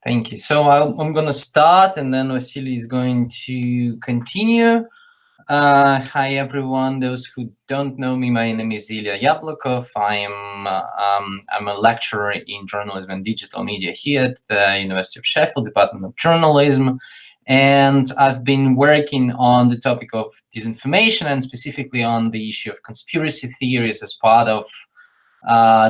Thank you. So I'm going to start, and then Vasily is going to continue. Hi, everyone. Those who don't know me, my name is Ilya Yablokov. I'm a lecturer in journalism and digital media here at the University of Sheffield, Department of Journalism. And I've been working on the topic of disinformation and specifically on the issue of conspiracy theories as part of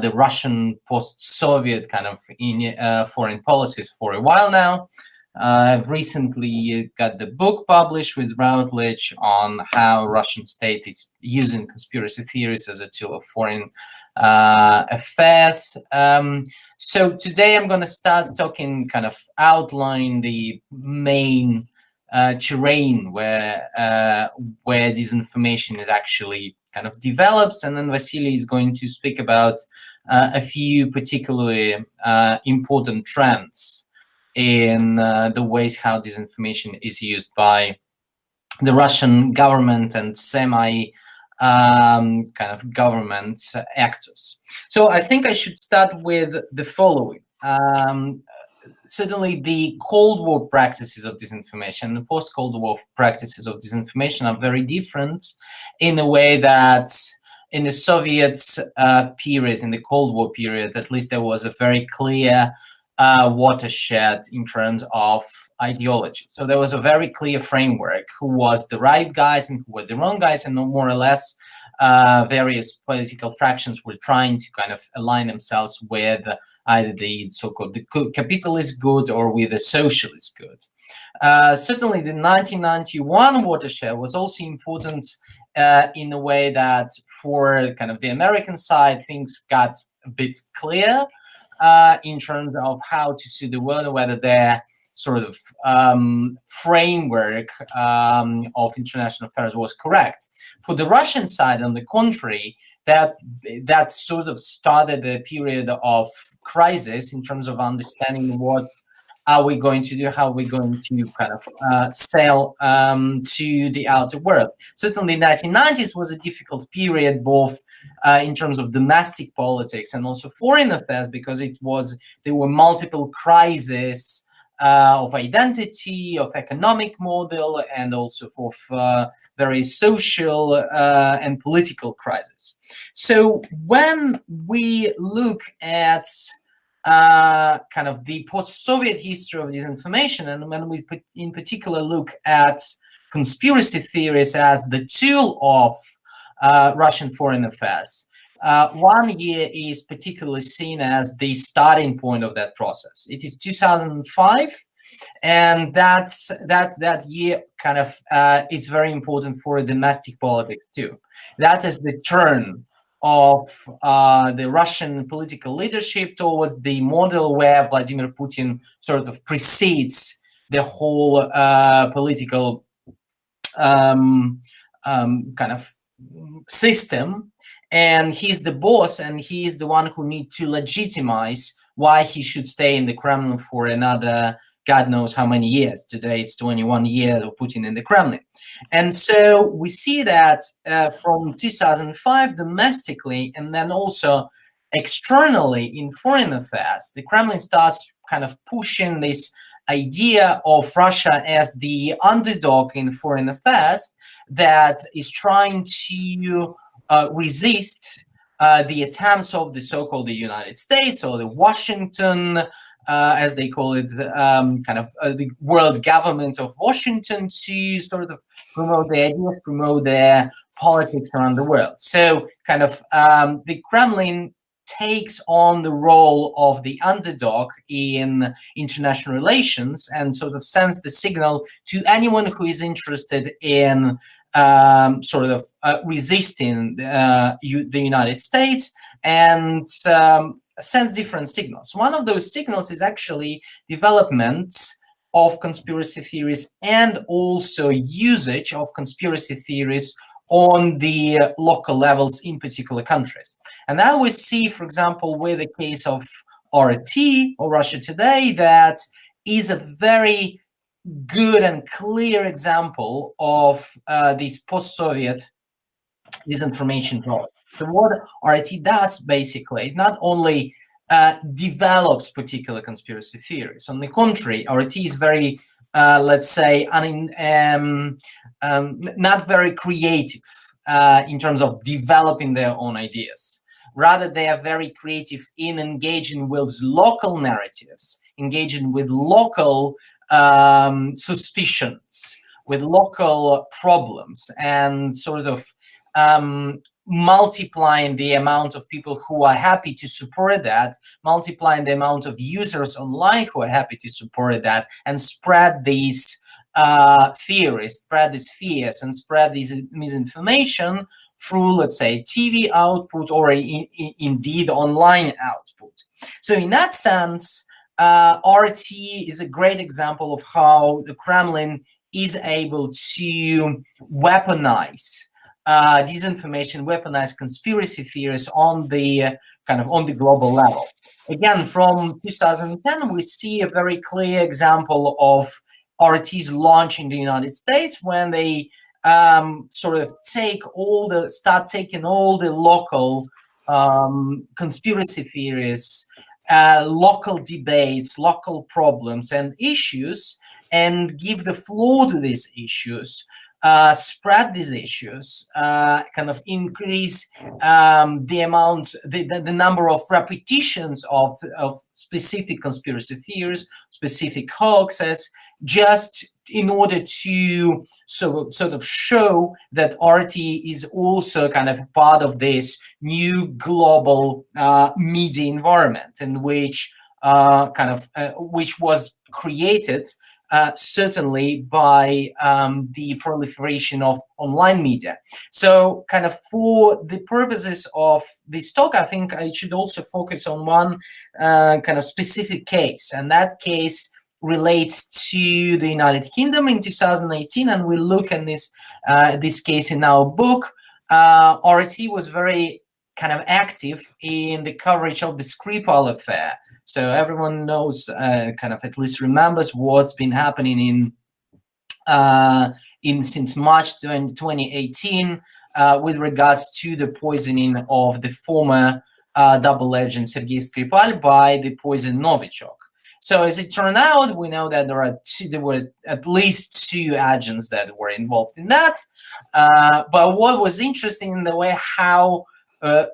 the Russian post-Soviet kind of foreign policies for a while now. I've recently got the book published with Routledge on how Russian state is using conspiracy theories as a tool of foreign affairs. So today I'm going to start talking, kind of outline the main terrain where disinformation is actually kind of develops, and then Vasily is going to speak about a few particularly important trends in the ways how disinformation is used by the Russian government and semi kind of government actors. So I think I should start with the following. Certainly the Cold War practices of disinformation and the post-Cold War practices of disinformation are very different in a way that in the Soviet period, in the Cold War period, at least there was a very clear watershed in terms of ideology. So there was a very clear framework who was the right guys and who were the wrong guys, and more or less various political fractions were trying to kind of align themselves with either the so-called the capitalist good or with the socialist good. Certainly the 1991 watershed was also important in a way that for kind of the American side, things got a bit clear in terms of how to see the world, whether their sort of framework of international affairs was correct. For the Russian side, on the contrary, that sort of started a period of crisis in terms of understanding what are we going to do, how are we going to kind of sell to the outer world. Certainly the 1990s was a difficult period, both in terms of domestic politics and also foreign affairs, because there were multiple crises of identity, of economic model, and also of very social and political crises. So when we look at kind of the post-Soviet history of disinformation, and when we in particular look at conspiracy theories as the tool of Russian foreign affairs, 1 year is particularly seen as the starting point of that process. It is 2005, and that year kind of is very important for domestic politics too. That is the turn of the Russian political leadership towards the model where Vladimir Putin sort of precedes the whole political kind of system. And he's the boss, and he's the one who needs to legitimize why he should stay in the Kremlin for another, God knows how many years. Today it's 21 years of Putin in the Kremlin. And so we see that from 2005 domestically, and then also externally in foreign affairs, the Kremlin starts kind of pushing this idea of Russia as the underdog in foreign affairs that is trying to resist the attempts of the so-called the United States or the Washington, as they call it, kind of the world government of Washington, to sort of promote their ideas, promote their politics around the world. So kind of the Kremlin takes on the role of the underdog in international relations and sort of sends the signal to anyone who is interested in sort of resisting the United States, and sends different signals. One of those signals is actually development of conspiracy theories and also usage of conspiracy theories on the local levels in particular countries. And now we see, for example, with the case of RT or Russia Today, that is a very good and clear example of this post-Soviet disinformation problem. So what RT does basically, it not only develops particular conspiracy theories. On the contrary, RT is very, let's say, not very creative in terms of developing their own ideas. Rather, they are very creative in engaging with local narratives, engaging with local suspicions, with local problems, and sort of multiplying the amount of people who are happy to support that, multiplying the amount of users online who are happy to support that, and spread these theories, spread these fears, and spread this misinformation through, let's say, TV output or indeed online output. So in that sense, RT is a great example of how the Kremlin is able to weaponize disinformation, weaponize conspiracy theories on the on the global level. Again, from 2010, we see a very clear example of RT's launch in the United States when they sort of start taking all the local conspiracy theories, local debates, local problems and issues, and give the floor to these issues, spread these issues, increase the amount, the number of repetitions of specific conspiracy theories, specific hoaxes, just in order to sort of show that RT is also part of this new global media environment in which which was created certainly by the proliferation of online media. So for the purposes of this talk, I think I should also focus on one specific case, and that case relates to the United Kingdom in 2018, and we look at this case in our book. RT was very active in the coverage of the Skripal affair. So everyone knows, at least remembers what's been happening since March 2018 with regards to the poisoning of the former double agent Sergei Skripal by the poison Novichok. So as it turned out, we know that there were at least 2 agents that were involved in that. But what was interesting in the way how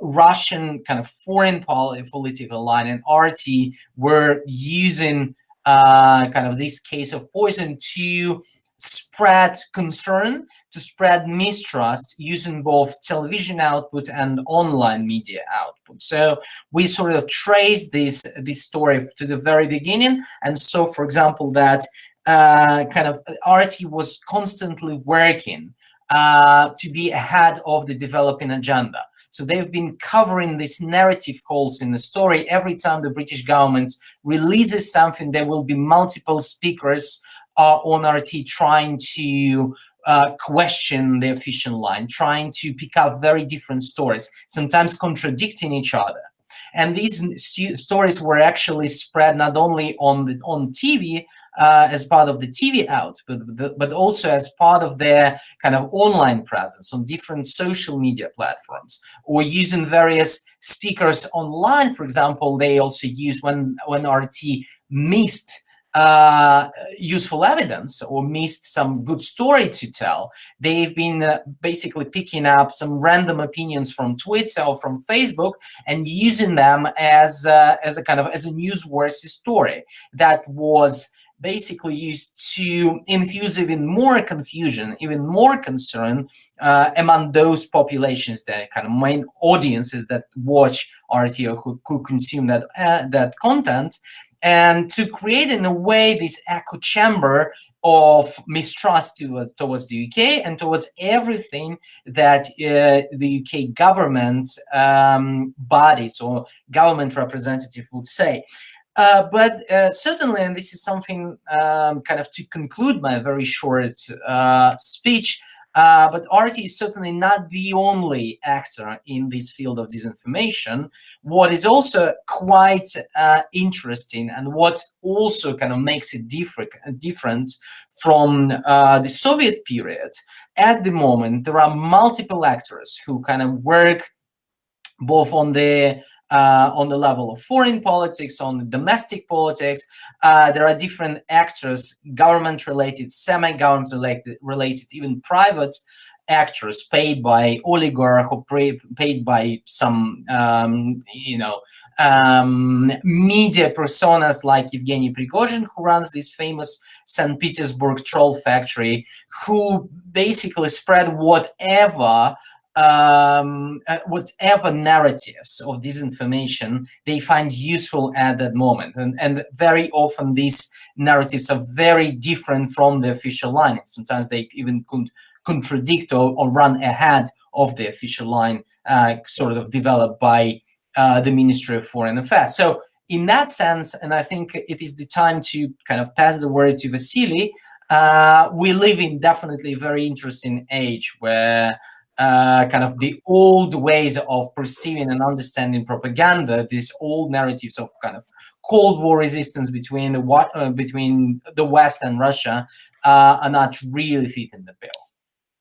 Russian foreign political line and RT were using this case of poison to spread concern, to spread mistrust using both television output and online media output. So we sort of trace this story to the very beginning, and so, for example, that RT was constantly working to be ahead of the developing agenda. So they've been covering these narrative calls in the story. Every time the British government releases something, there will be multiple speakers on RT trying to question the official line, trying to pick up very different stories, sometimes contradicting each other. And these stories were actually spread not only on TV, as part of the TV output, but also as part of their online presence on different social media platforms, or using various speakers online. For example, they also used when RT missed useful evidence or missed some good story to tell, they've been basically picking up some random opinions from Twitter or from Facebook and using them as a newsworthy story that was basically used to infuse even more confusion, even more concern among those populations, the main audiences that watch RT or who consume that content, and to create in a way this echo chamber of mistrust towards the UK and towards everything that the UK government bodies or government representative would say. But certainly, and this is something to conclude my very short speech, but RT is certainly not the only actor in this field of disinformation. What is also quite interesting, and what also makes it different from the Soviet period, at the moment there are multiple actors who work both on the on the level of foreign politics, on domestic politics. There are different actors, government-related, semi-government related, even private actors paid by oligarch or paid by some, media personas like Evgeny Prigozhin, who runs this famous St. Petersburg troll factory, who basically spread whatever narratives of disinformation they find useful at that moment. And very often these narratives are very different from the official line. And sometimes they even could contradict or run ahead of the official line, sort of developed by the Ministry of Foreign Affairs. So in that sense, and I think it is the time to kind of pass the word to Vasily, we live in definitely a very interesting age where kind of the old ways of perceiving and understanding propaganda, these old narratives of kind of Cold War resistance between the West and Russia, are not really fitting the bill.